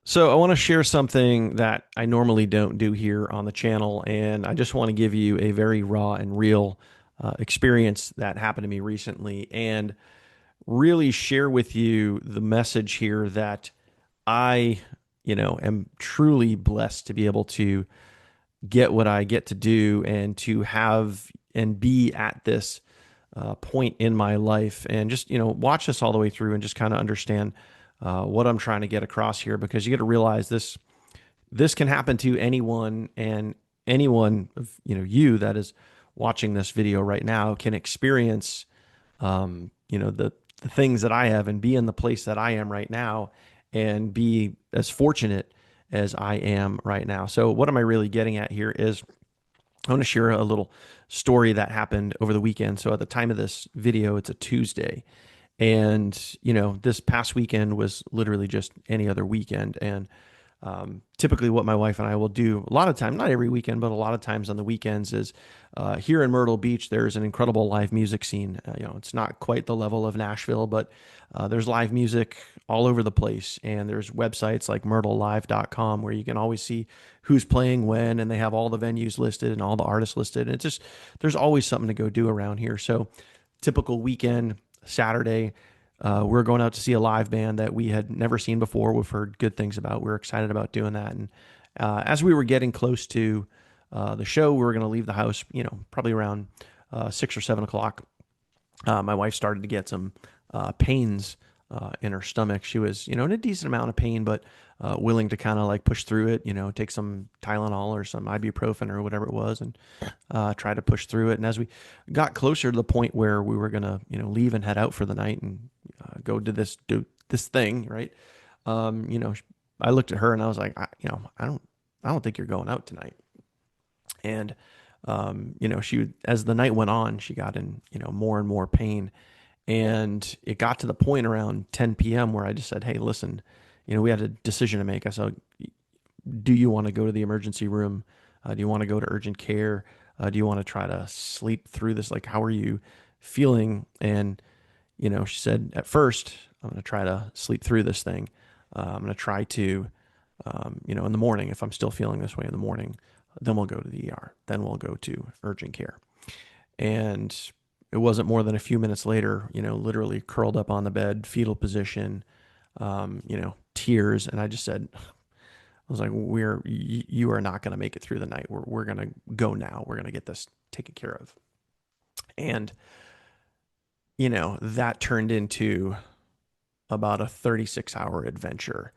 So I want to share something that I normally don't do here on the channel, and I just want to give you a very raw and real experience that happened to me recently, and really share with you the message here that I, am truly blessed to be able to get what I get to do and to have and be at this point in my life, and just watch this all the way through and just kind of understand what I'm trying to get across here, because you got to realize this can happen to anyone, and anyone of you that is watching this video right now can experience the things that I have and be in the place that I am right now and be as fortunate as I am right now. So what am I really getting at here is I want to share a little story that happened over the weekend. So at the time of this video, it's a Tuesday. And, this past weekend was literally just any other weekend. And typically, what my wife and I will do a lot of time, not every weekend, but a lot of times on the weekends, is here in Myrtle Beach, there's an incredible live music scene. It's not quite the level of Nashville, but there's live music all over the place. And there's websites like myrtlelive.com where you can always see who's playing when, and they have all the venues listed and all the artists listed. And it's just, there's always something to go do around here. So, typical weekend, Saturday, we're going out to see a live band that we had never seen before. We've heard good things about. We're excited about doing that. And as we were getting close to the show, we were going to leave the house, probably around 6 or 7 o'clock. My wife started to get some pains in her stomach. She was, in a decent amount of pain, but willing to kind of like push through it, take some Tylenol or some ibuprofen or whatever it was, and try to push through it. And as we got closer to the point where we were gonna, leave and head out for the night and do this thing, right? Um, you know, I looked at her and I was like, I don't think you're going out tonight. And as the night went on, she got in, more and more pain. And it got to the point around 10 p.m. where I just said, hey, listen, we had a decision to make. I said, do you want to go to the emergency room? Do you want to go to urgent care? Do you want to try to sleep through this? Like, how are you feeling? And, she said, at first, I'm going to try to sleep through this thing. I'm going to try to, in the morning, if I'm still feeling this way in the morning, then we'll go to the ER. Then we'll go to urgent care. And it wasn't more than a few minutes later, literally curled up on the bed, fetal position, tears. And I just said, I was like, you are not going to make it through the night. We're going to go now. We're going to get this taken care of. And, that turned into about a 36-hour adventure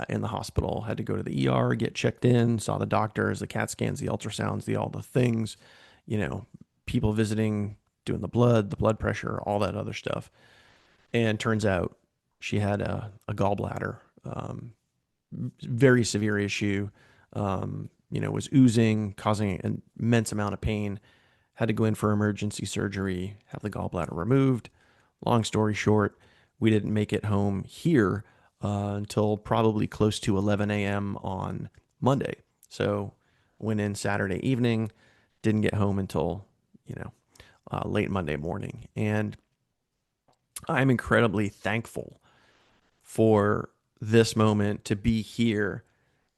in the hospital. Had to go to the ER, get checked in, saw the doctors, the CAT scans, the ultrasounds, all the things, people visiting, doing the blood pressure, all that other stuff. And turns out she had a gallbladder, very severe issue, was oozing, causing an immense amount of pain. Had to go in for emergency surgery, have the gallbladder removed. Long story short, we didn't make it home here until probably close to 11 a.m. on Monday. So went in Saturday evening, didn't get home until, late Monday morning. And I'm incredibly thankful for this moment to be here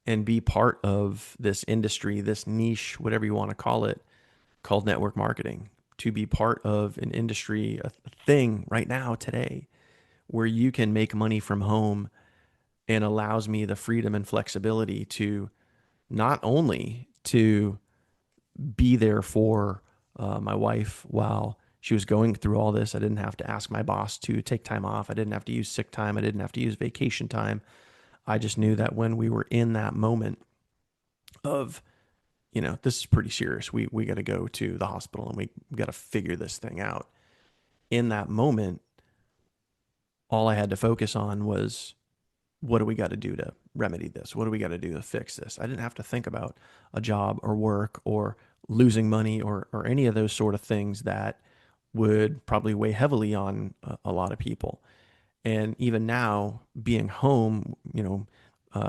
and be part of this industry, this niche, whatever you want to call it, called network marketing. To be part of an industry, a thing right now, today, where you can make money from home, and allows me the freedom and flexibility to not only to be there for my wife while she was going through all this. I didn't have to ask my boss to take time off. I didn't have to use sick time. I didn't have to use vacation time. I just knew that when we were in that moment of, this is pretty serious. We got to go to the hospital and we got to figure this thing out. In that moment, all I had to focus on was, what do we got to do to remedy this? What do we got to do to fix this? I didn't have to think about a job or work or losing money or any of those sort of things that would probably weigh heavily on a lot of people. And even now, being home,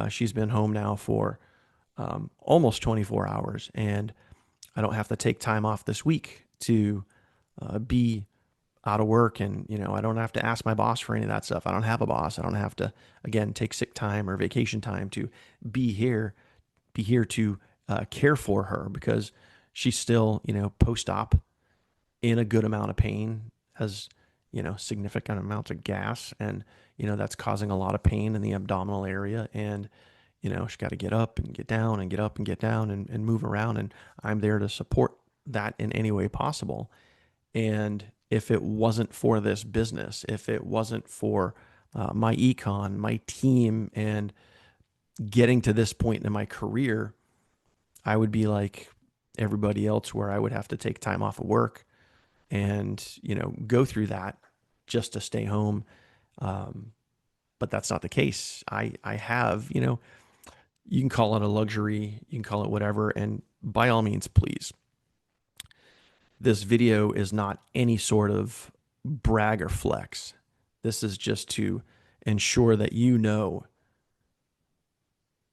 she's been home now for almost 24 hours, and I don't have to take time off this week to be out of work and, I don't have to ask my boss for any of that stuff. I don't have a boss. I don't have to, again, take sick time or vacation time to be here, be here to care for her because she's still, post-op in a good amount of pain, has, significant amounts of gas, and, that's causing a lot of pain in the abdominal area. And, she's got to get up and get down and get up and get down and move around. And I'm there to support that in any way possible. And if it wasn't for this business, if it wasn't for myEcon, my team, and getting to this point in my career, I would be like everybody else where I would have to take time off of work and, go through that just to stay home. Um, but that's not the case. I have, you can call it a luxury, you can call it whatever. And by all means, please, this video is not any sort of brag or flex. This is just to ensure that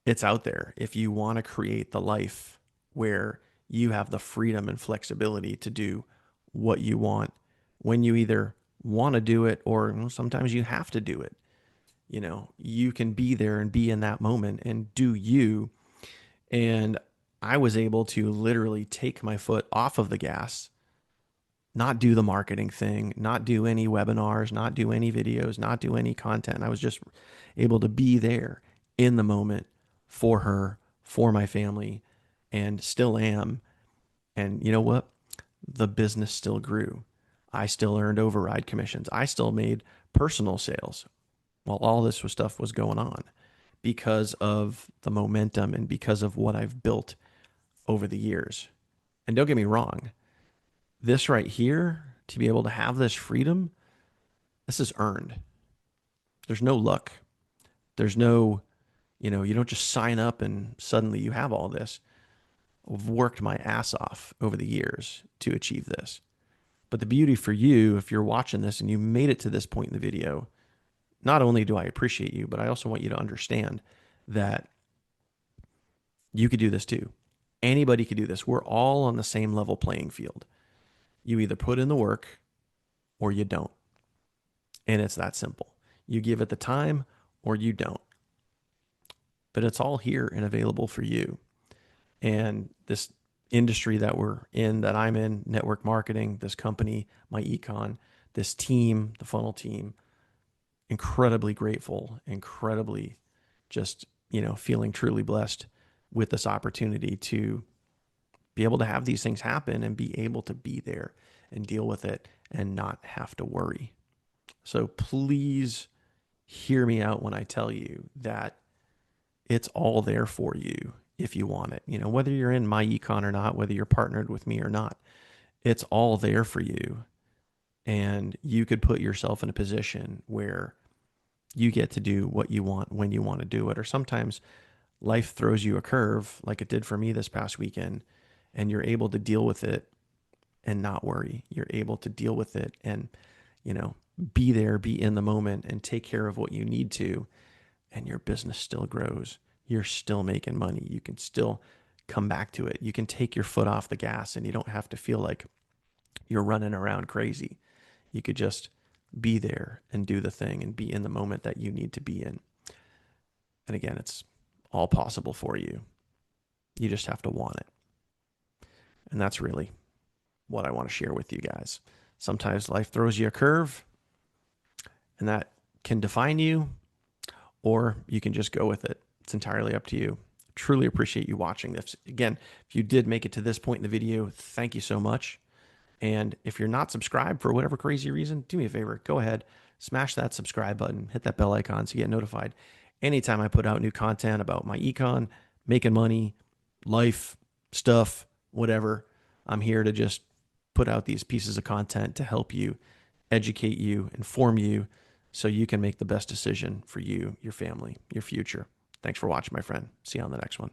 it's out there. If you want to create the life where you have the freedom and flexibility to do what you want when you either want to do it or sometimes you have to do it, you can be there and be in that moment and do you. And I was able to literally take my foot off of the gas, not do the marketing thing, not do any webinars, not do any videos, not do any content. I was just able to be there in the moment for her, for my family, and still am. And you know what? The business still grew. I still earned override commissions. I still made personal sales while all this stuff was going on because of the momentum and because of what I've built over the years. And don't get me wrong, this right here, to be able to have this freedom, this is earned. There's no luck. There's no, you don't just sign up and suddenly you have all this. I've worked my ass off over the years to achieve this. But the beauty for you, if you're watching this and you made it to this point in the video, not only do I appreciate you, but I also want you to understand that you could do this too. Anybody could do this. We're all on the same level playing field. You either put in the work or you don't. And it's that simple. You give it the time or you don't. But it's all here and available for you. And this industry that we're in, that I'm in, network marketing, this company, myEcon, this team, the funnel team, incredibly grateful, incredibly just, feeling truly blessed with this opportunity to be able to have these things happen and be able to be there and deal with it and not have to worry. So please hear me out when I tell you that it's all there for you if you want it. Whether you're in myEcon or not, whether you're partnered with me or not, it's all there for you. And you could put yourself in a position where you get to do what you want when you want to do it. Or sometimes life throws you a curve like it did for me this past weekend, and you're able to deal with it and not worry. You're able to deal with it and, be there, be in the moment and take care of what you need to. And your business still grows. You're still making money. You can still come back to it. You can take your foot off the gas and you don't have to feel like you're running around crazy. You could just be there and do the thing and be in the moment that you need to be in. And again, it's all possible for you. You just have to want it. And that's really what I want to share with you guys. Sometimes life throws you a curve and that can define you, or you can just go with it. It's entirely up to you. Truly appreciate you watching this. Again, if you did make it to this point in the video, thank you so much. And if you're not subscribed for whatever crazy reason, do me a favor, go ahead, smash that subscribe button, hit that bell icon so you get notified anytime I put out new content about myEcon, making money, life, stuff, whatever. I'm here to just put out these pieces of content to help you, educate you, inform you, so you can make the best decision for you, your family, your future. Thanks for watching, my friend. See you on the next one.